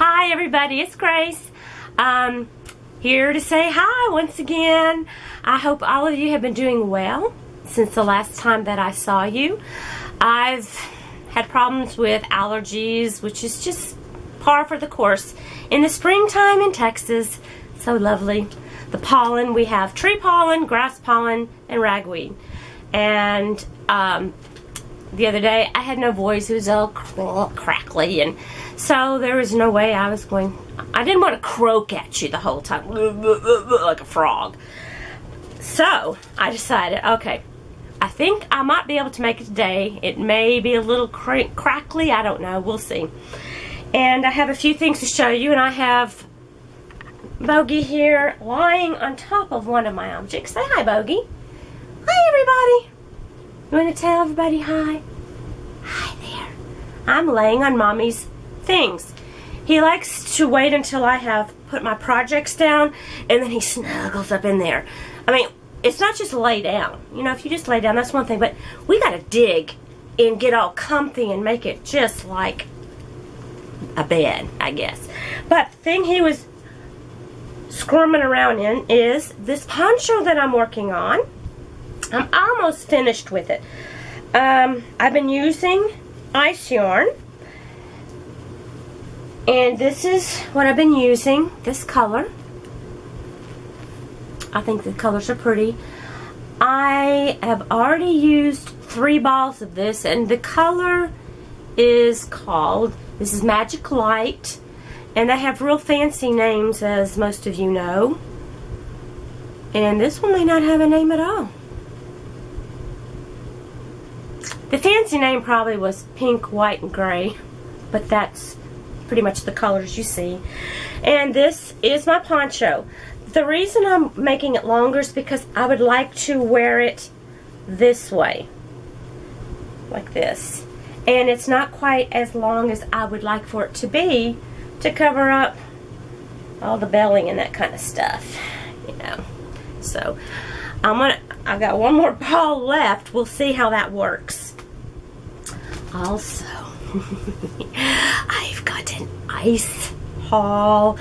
Hi everybody, it's Grace. Here to say hi once again. I hope all of you have been doing well since the last time that I saw you. I've had problems with allergies, which is just par for the course in the springtime in Texas. So lovely. The pollen, we have tree pollen, grass pollen, and ragweed. And the other day I had no voice. It was all crackly, and so there was no way I didn't want to croak at you the whole time like a frog. So I decided, okay, I think I might be able to make it today. It may be a little crackly, I don't know, we'll see. And I have a few things to show you, and I have Bogey here lying on top of one of my objects. Say hi, Bogey. Hi everybody. You want to tell everybody hi? Hi there. I'm laying on Mommy's things. He likes to wait until I have put my projects down, and then he snuggles up in there. I mean, it's not just lay down. You know, if you just lay down, that's one thing, but we got to dig and get all comfy and make it just like a bed, I guess. But the thing he was squirming around in is this poncho that I'm working on. I'm almost finished with it. I've been using ice yarn, and this is what I've been using, this color. I think the colors are pretty. I have already used 3 balls of this, and the color is called, this is Magic Light, and they have real fancy names, as most of you know, and this one may not have a name at all. The fancy name probably was pink, white, and gray, but that's pretty much the colors you see. And this is my poncho. The reason I'm making it longer is because I would like to wear it this way, like this. And it's not quite as long as I would like for it to be to cover up all the belly and that kind of stuff, you know. So I've got one more ball left. We'll see how that works. Also, I've got an ice haul,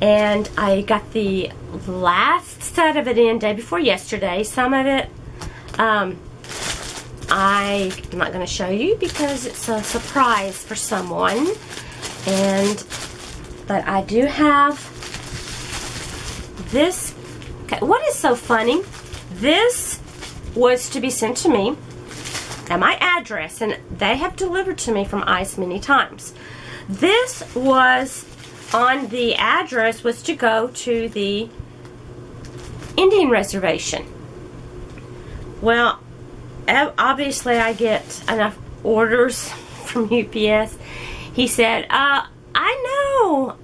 and I got the last set of it in day before yesterday. Some of it I'm not going to show you because it's a surprise for someone, but I do have this. Okay, what is so funny, this was to be sent to me at my address, and they have delivered to me from ICE many times. This was on the address, was to go to the Indian reservation. Well, obviously I get enough orders from UPS. He said, I know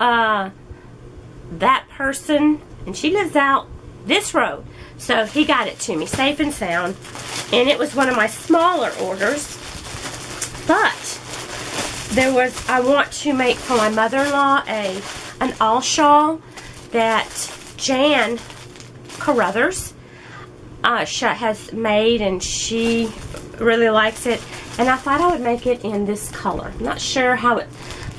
that person, and she lives out this road. So he got it to me safe and sound, and it was one of my smaller orders. But I want to make for my mother-in-law an all shawl that Jan Carruthers has made, and she really likes it. And I thought I would make it in this color. I'm not sure how it.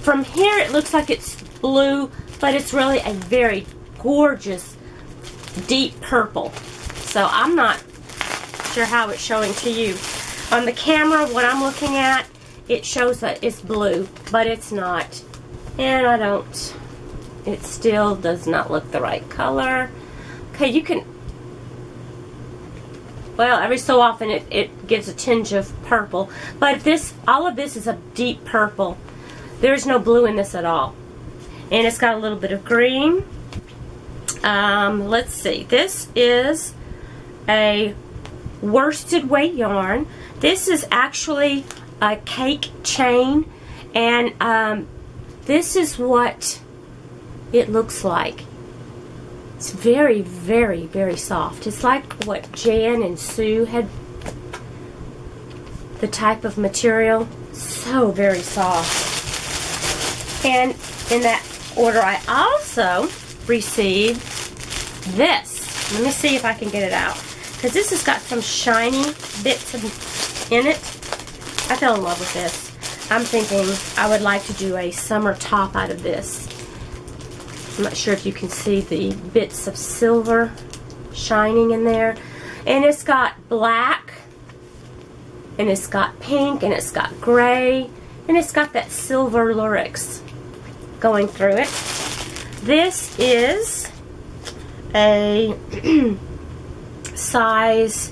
From here it looks like it's blue, but it's really a very gorgeous deep purple. So I'm not sure how it's showing to you. On the camera, what I'm looking at, it shows that it's blue, but it's not. And it still does not look the right color. Okay, you can, well, every so often it gives a tinge of purple. But all of this is a deep purple. There's no blue in this at all. And it's got a little bit of green. Let's see. This is a worsted weight yarn. This is actually a cake chain, and this is what it looks like. It's very, very, very soft. It's like what Jan and Sue had, the type of material. So very soft. And in that order I also received this. Let me see if I can get it out, because this has got some shiny bits in it. I fell in love with this. I'm thinking I would like to do a summer top out of this. I'm not sure if you can see the bits of silver shining in there. And it's got black, and it's got pink, and it's got gray, and it's got that silver lurex going through it. This is a size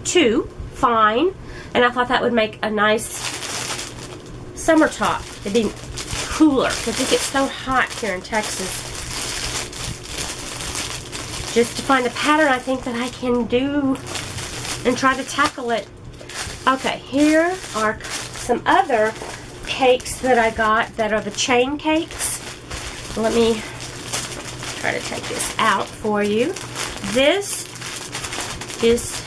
2, fine, and I thought that would make a nice summer top. It'd be cooler because it gets so hot here in Texas. Just to find a pattern I think that I can do and try to tackle it. Okay, here are some other cakes that I got that are the chain cakes. Let me try to take this out for you. This is,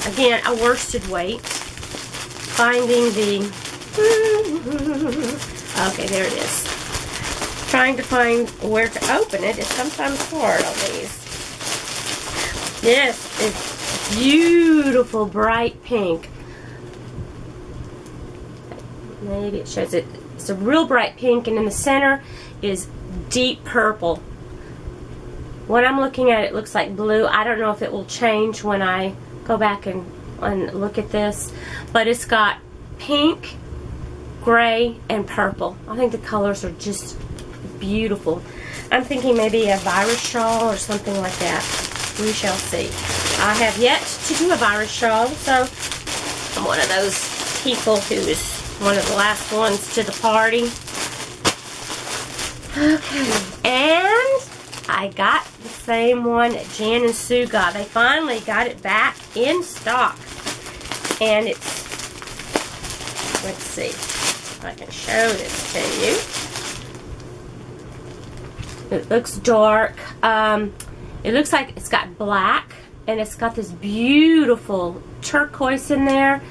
again, a worsted weight. Finding the, okay, there it is. Trying to find where to open it is sometimes hard on these. This is beautiful bright pink. Maybe it shows it. It's a real bright pink, and in the center is deep purple. What I'm looking at, it looks like blue. I don't know if it will change when I go back and look at this, but it's got pink, gray, and purple. I think the colors are just beautiful. I'm thinking maybe a virus shawl or something like that. We shall see. I have yet to do a virus shawl, so I'm one of those people who is one of the last ones to the party. Okay, and I got the same one that Jan and Sue got. They finally got it back in stock. And it's, let's see if I can show this to you. It looks dark. It looks like it's got black, and it's got this beautiful turquoise in there,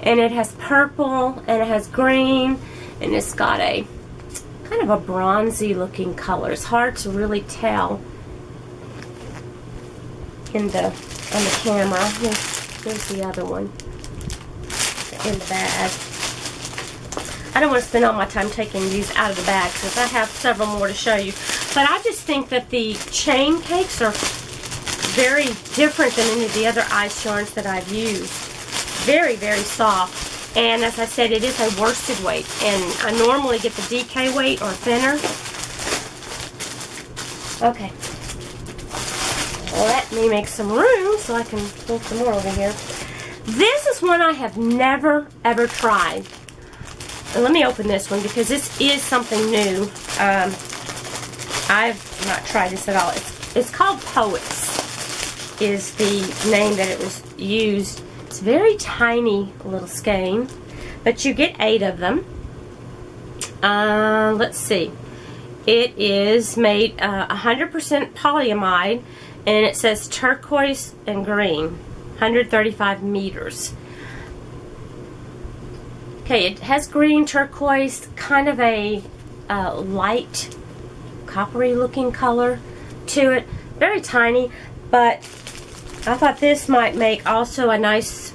and it has purple, and it has green, and it's got a kind of a bronzy looking color. It's hard to really tell on the camera. Here's the other one in the bag. I don't want to spend all my time taking these out of the bag because I have several more to show you. But I just think that the chain cakes are very different than any of the other ice yarns that I've used. Very, very soft. And as I said, it is a worsted weight. And I normally get the DK weight or thinner. Okay. Let me make some room so I can pull some more over here. This is one I have never, ever tried. And let me open this one because this is something new. I've not tried this at all. It's called Poets, is the name that it was used. It's a very tiny little skein, but you get 8 of them. Let's see. It is made 100% polyamide, and it says turquoise and green, 135 meters. Okay, it has green, turquoise, kind of a light coppery looking color to it. Very tiny, but I thought this might make also a nice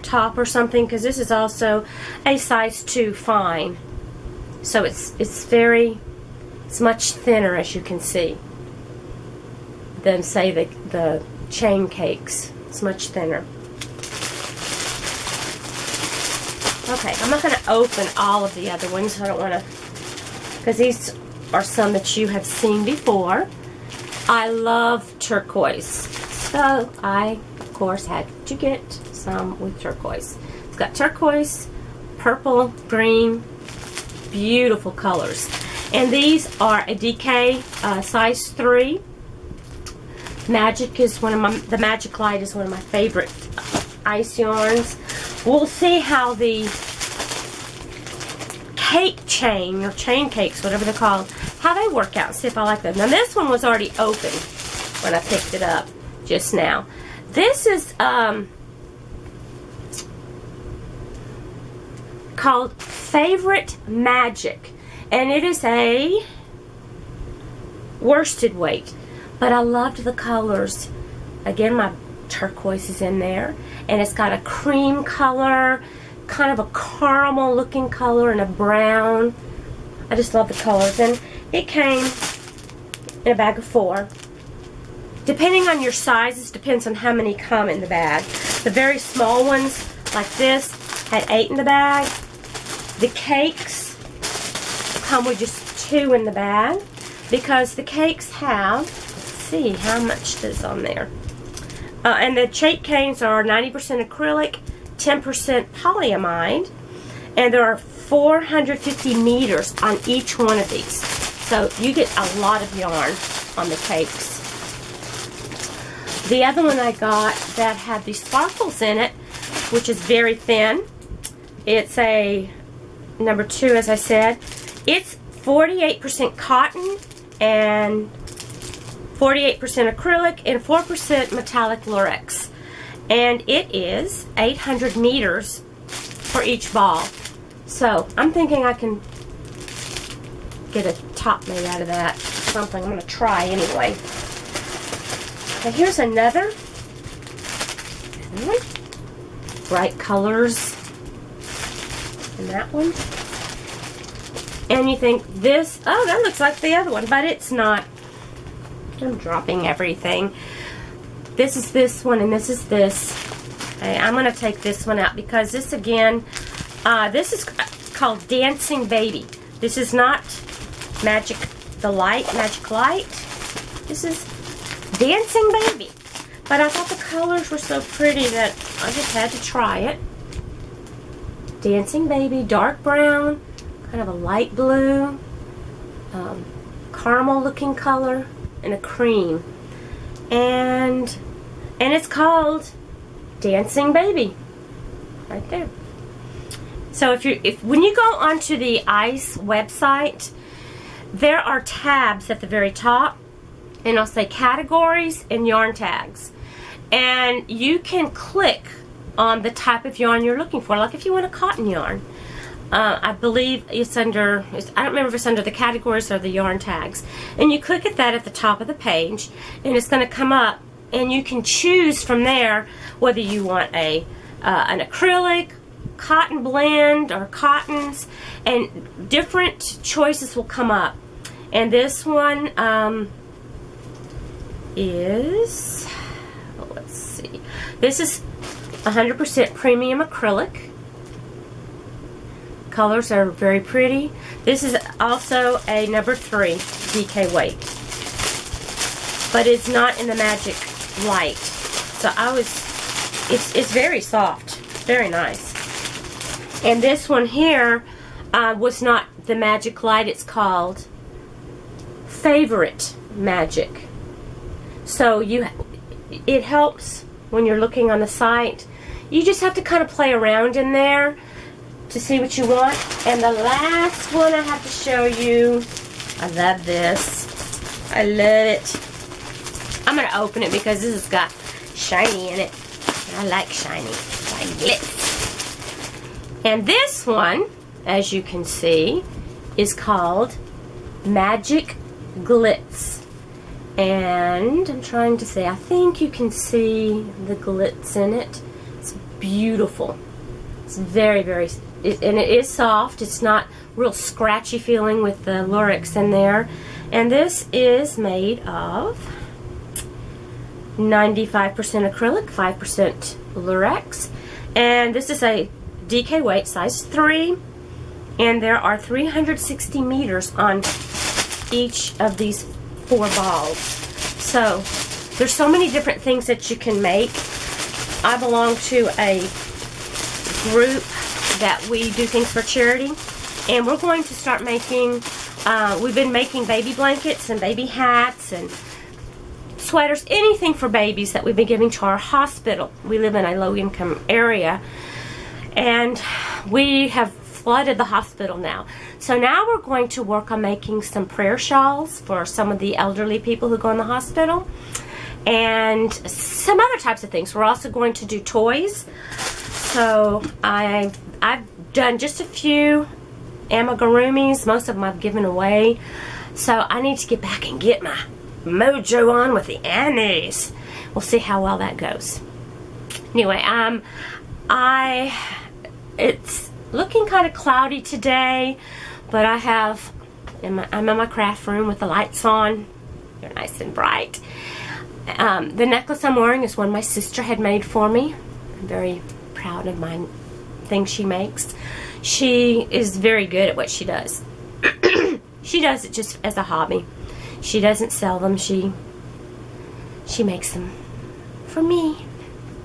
top or something, because this is also a size 2 fine. So it's much thinner, as you can see, than say the chain cakes. It's much thinner. Okay, I'm not going to open all of the other ones. I don't want to, because these are some that you have seen before. I love turquoise, so I, of course, had to get some with turquoise. It's got turquoise, purple, green, beautiful colors. And these are a DK size 3. Magic is the Magic Light is one of my favorite ice yarns. We'll see how the cake chain, or chain cakes, whatever they're called, how they work out, see if I like them. Now this one was already open when I picked it up just now. This is called Favorite Magic, and it is a worsted weight, but I loved the colors. Again, my turquoise is in there, and it's got a cream color kind of a caramel looking color and a brown. I just love the colors. And it came in a bag of 4. Depending on your sizes, depends on how many come in the bag. The very small ones, like this, had 8 in the bag. The cakes come with just 2 in the bag, because the cakes have, let's see how much is on there. And the cake canes are 90% acrylic, 10% polyamide, and there are 450 meters on each one of these. So you get a lot of yarn on the cakes. The other one I got that had these sparkles in it, which is very thin. It's a number 2, as I said. It's 48% cotton and 48% acrylic and 4% metallic lurex. And it is 800 meters for each ball. So I'm thinking I can get a top made out of that. Something I'm going to try anyway. Okay, here's another one. Bright colors in that one. And you think this, oh, that looks like the other one, but it's not. I'm dropping everything. This is this one, and this is this. Okay, I'm going to take this one out because this, again, this is called Dancing Baby. This is not Magic Light. This is Dancing Baby. But I thought the colors were so pretty that I just had to try it. Dancing Baby, dark brown, kind of a light blue, caramel looking color, and a cream. And it's called Dancing Baby. Right there. So when you go onto the ICE website, there are tabs at the very top, and it'll say categories and yarn tags. And you can click on the type of yarn you're looking for. Like if you want a cotton yarn, I believe it's under, I don't remember if it's under the categories or the yarn tags. And you click at that at the top of the page, and it's going to come up, and you can choose from there whether you want an acrylic, cotton blend, or cottons, and different choices will come up. And this one is, let's see, this is 100% premium acrylic. Colors are very pretty. This is also a number 3 DK weight, but it's not in the Magic Light. So it's very soft, very nice. And this one here was not the Magic Light. It's called Favorite Magic. So it helps when you're looking on the site. You just have to kind of play around in there to see what you want. And the last one I have to show you, I love this. I love it. I'm going to open it because this has got shiny in it. I like shiny. Like glitz. And this one, as you can see, is called Magic Glitz. And I'm trying to say, I think you can see the glitz in it. It's beautiful. It's very, very, and it is soft. It's not real scratchy feeling with the lurex in there. And this is made of 95% acrylic, 5% lurex. And this is a DK weight, size 3. And there are 360 meters on each of these 4 balls. So there's so many different things that you can make. I belong to a group that we do things for charity, and we're going to start making, we've been making baby blankets and baby hats and sweaters, anything for babies that we've been giving to our hospital. We live in a low-income area, and we have flooded the hospital now. So now we're going to work on making some prayer shawls for some of the elderly people who go in the hospital, and some other types of things. We're also going to do toys. So I've done just a few amigurumis. Most of them I've given away. So I need to get back and get my mojo on with the Annies. We'll see how well that goes. Anyway, It's looking kind of cloudy today, but I'm in my craft room with the lights on. They're nice and bright. The necklace I'm wearing is one my sister had made for me. I'm very proud of my things she makes. She is very good at what she does. She does it just as a hobby. She doesn't sell them. She makes them for me.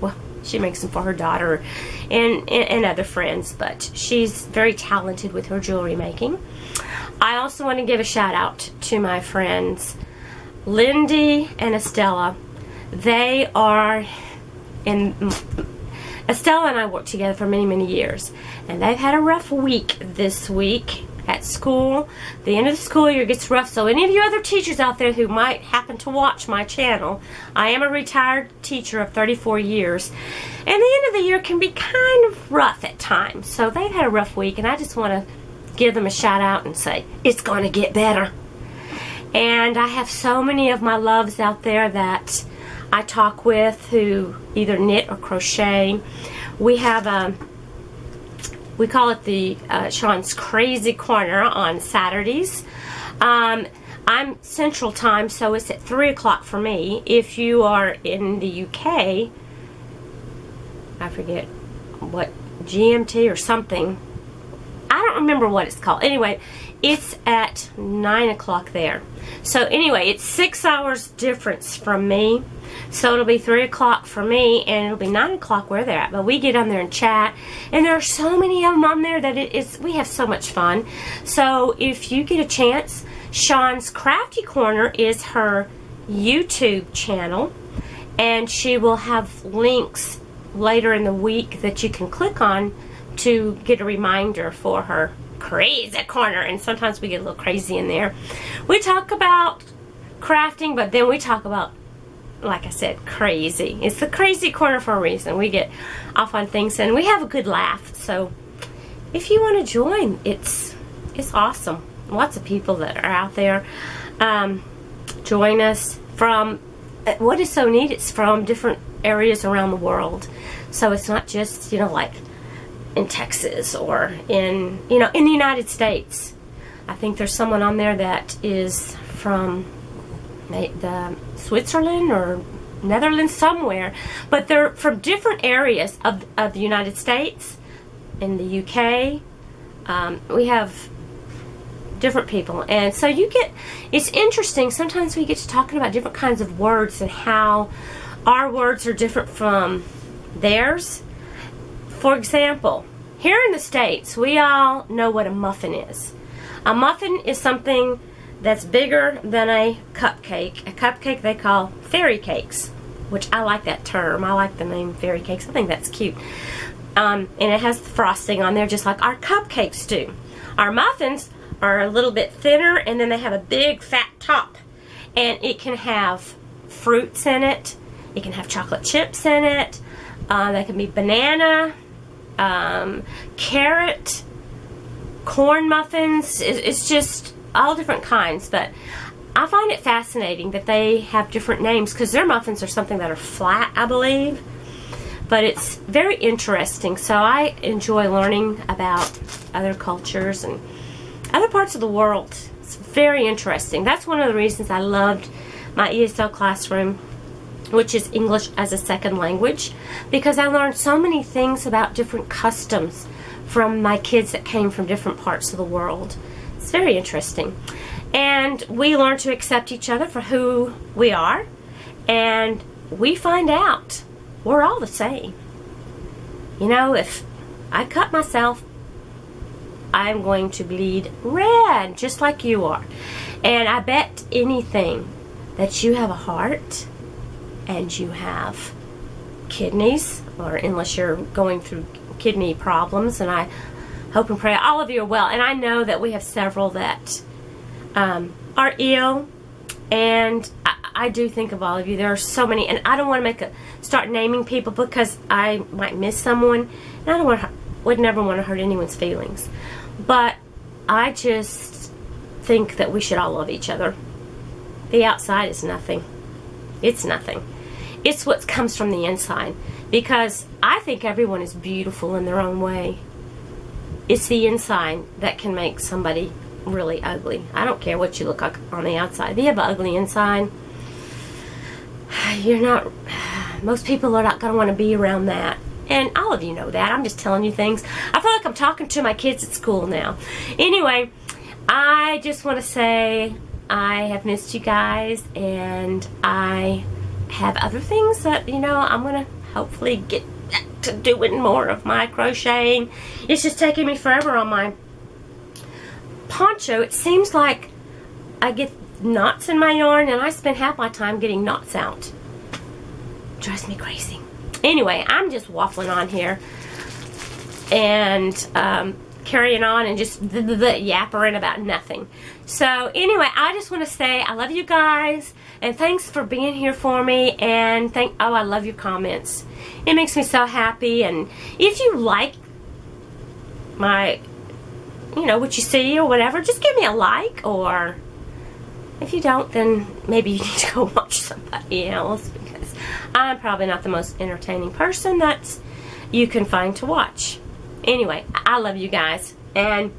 Well, she makes them for her daughter and other friends, but she's very talented with her jewelry making. I also want to give a shout out to my friends Lindy and Estella. They are Estella and I worked together for many, many years, and they've had a rough week this week at school. The end of the school year gets rough, so any of you other teachers out there who might happen to watch my channel, I am a retired teacher of 34 years, and the end of the year can be kind of rough at times. So they've had a rough week, and I just want to give them a shout out and say, it's going to get better. And I have so many of my loves out there that I talk with who either knit or crochet. We have we call it the Sean's Crazy Corner on Saturdays. I'm Central Time, so it's at 3 o'clock for me. If you are in the UK, I forget what, GMT or something. I don't remember what it's called. Anyway, it's at 9 o'clock there. So anyway, it's 6 hours difference from me. So it'll be 3 o'clock for me, and it'll be 9 o'clock where they're at. But we get on there and chat, and there are so many of them on there that we have so much fun. So if you get a chance, Sean's Crafty Corner is her YouTube channel, and she will have links later in the week that you can click on to get a reminder for her Crazy Corner. And sometimes we get a little crazy in there. We talk about crafting, but then we talk about, like I said, crazy. It's the Crazy Corner for a reason. We get off on things and we have a good laugh. So if you want to join, it's awesome. Lots of people that are out there. Join us from, what is so neat, it's from different areas around the world. So it's not just, like in Texas or in the United States. I think there's someone on there that is from the Switzerland or Netherlands, somewhere, but they're from different areas of the United States. In the UK, we have different people, and so it's interesting. Sometimes we get to talking about different kinds of words and how our words are different from theirs. For example, here in the States, we all know what a muffin is. A muffin is something that's bigger than a cupcake. A cupcake they call fairy cakes, which I like that term. I like the name fairy cakes. I think that's cute. And it has the frosting on there just like our cupcakes do. Our muffins are a little bit thinner, and then they have a big fat top. And it can have fruits in it. It can have chocolate chips in it. They can be banana, carrot, corn muffins. It's just all different kinds, but I find it fascinating that they have different names because their muffins are something that are flat, I believe, but it's very interesting. So I enjoy learning about other cultures and other parts of the world. It's very interesting. That's one of the reasons I loved my ESL classroom, which is English as a second language, because I learned so many things about different customs from my kids that came from different parts of the world. It's very interesting. And we learn to accept each other for who we are, and we find out we're all the same. If I cut myself, I'm going to bleed red just like you are. And I bet anything that you have a heart and you have kidneys, or unless you're going through kidney problems, and I hope and pray all of you are well. And I know that we have several that are ill, and I do think of all of you. There are so many, and I don't want to start naming people because I might miss someone, and I would never want to hurt anyone's feelings. But I just think that we should all love each other. The outside is nothing. It's nothing. It's what comes from the inside, because I think everyone is beautiful in their own way. It's the inside that can make somebody really ugly. I don't care what you look like on the outside. If you have an ugly inside, you're not, most people are not going to want to be around that. And all of you know that. I'm just telling you things. I feel like I'm talking to my kids at school now. Anyway, I just want to say I have missed you guys, and I have other things that, you know, I'm going to hopefully get back to doing more of my crocheting. It's just taking me forever on my poncho. It seems like I get knots in my yarn, and I spend half my time getting knots out. Drives me crazy. Anyway, I'm just waffling on here and carrying on and just yappering about nothing. So anyway, I just want to say I love you guys, and thanks for being here for me, and I love your comments. It makes me so happy. And if you like my, you know, what you see or whatever, just give me a like, or if you don't, then maybe you need to go watch somebody else, because I'm probably not the most entertaining person that you can find to watch. Anyway, I love you guys, and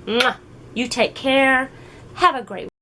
you take care. Have a great week.